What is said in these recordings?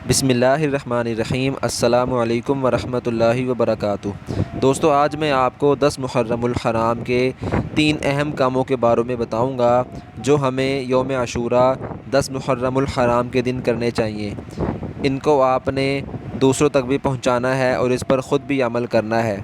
بسم اللہ الرحمن الرحیم۔ السلام علیکم ورحمۃ اللہ وبرکاتہ۔ دوستو، آج میں آپ کو 10 محرم الحرام کے 3 اہم کاموں کے بارے میں بتاؤں گا جو ہمیں یوم عاشوراء 10 محرم الحرام کے دن کرنے چاہیے۔ ان کو آپ نے دوسروں تک بھی پہنچانا ہے اور اس پر خود بھی عمل کرنا ہے۔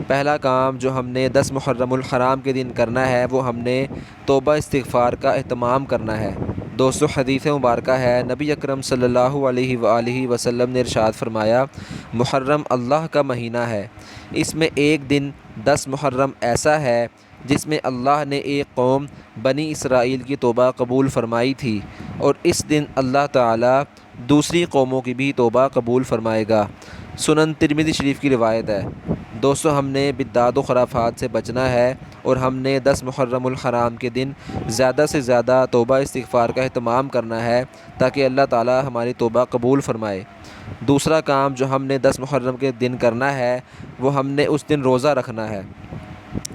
پہلا کام جو ہم نے 10 محرم الحرام کے دن کرنا ہے وہ ہم نے توبہ استغفار کا اہتمام کرنا ہے۔ دوستو، حدیث مبارکہ ہے، نبی اکرم صلی اللہ علیہ وآلہ وسلم نے ارشاد فرمایا، محرم اللہ کا مہینہ ہے، اس میں ایک دن 10 محرم ایسا ہے جس میں اللہ نے ایک قوم بنی اسرائیل کی توبہ قبول فرمائی تھی، اور اس دن اللہ تعالیٰ دوسری قوموں کی بھی توبہ قبول فرمائے گا۔ سنن ترمذی شریف کی روایت ہے۔ دوستو، ہم نے بدعات و خرافات سے بچنا ہے اور ہم نے 10 محرم الحرام کے دن زیادہ سے زیادہ توبہ استغفار کا اہتمام کرنا ہے تاکہ اللہ تعالی ہماری توبہ قبول فرمائے۔ دوسرا کام جو ہم نے 10 محرم کے دن کرنا ہے وہ ہم نے اس دن روزہ رکھنا ہے۔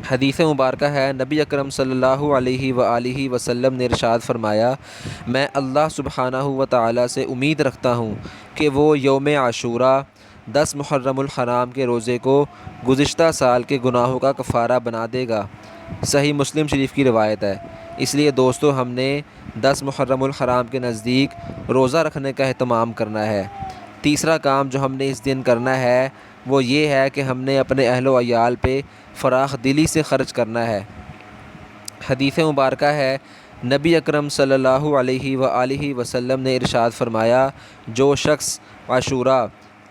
حدیث مبارکہ ہے، نبی اکرم صلی اللہ علیہ وآلہ وسلم نے ارشاد فرمایا، میں اللہ سبحانہ و تعالی سے امید رکھتا ہوں کہ وہ یوم عاشوراء 10 محرم الحرام کے روزے کو گزشتہ سال کے گناہوں کا کفارہ بنا دے گا۔ صحیح مسلم شریف کی روایت ہے۔ اس لیے دوستو، ہم نے 10 محرم الحرام کے نزدیک روزہ رکھنے کا اہتمام کرنا ہے۔ تیسرا کام جو ہم نے اس دن کرنا ہے وہ یہ ہے کہ ہم نے اپنے اہل و عیال پہ فراخ دلی سے خرچ کرنا ہے۔ حدیث مبارکہ ہے، نبی اکرم صلی اللہ علیہ وآلہ وسلم نے ارشاد فرمایا، جو شخص عاشوراء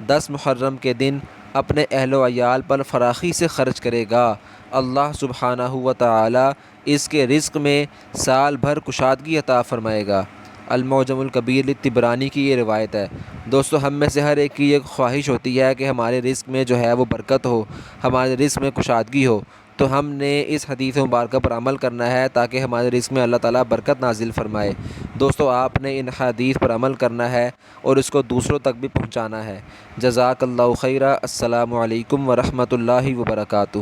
10 محرم کے دن اپنے اہل و عیال پر فراخی سے خرچ کرے گا، اللہ سبحانہ و تعالی اس کے رزق میں سال بھر کشادگی عطا فرمائے گا۔ المعجم الکبیر للطبرانی کی یہ روایت ہے۔ دوستو، ہم میں سے ہر ایک کی یہ خواہش ہوتی ہے کہ ہمارے رزق میں جو ہے وہ برکت ہو، ہمارے رزق میں کشادگی ہو، تو ہم نے اس حدیث مبارکہ پر عمل کرنا ہے تاکہ ہمارے رزق میں اللہ تعالیٰ برکت نازل فرمائے۔ دوستو، آپ نے ان حدیث پر عمل کرنا ہے اور اس کو دوسروں تک بھی پہنچانا ہے۔ جزاک اللہ خیرا۔ السلام علیکم ورحمۃ اللہ وبرکاتہ۔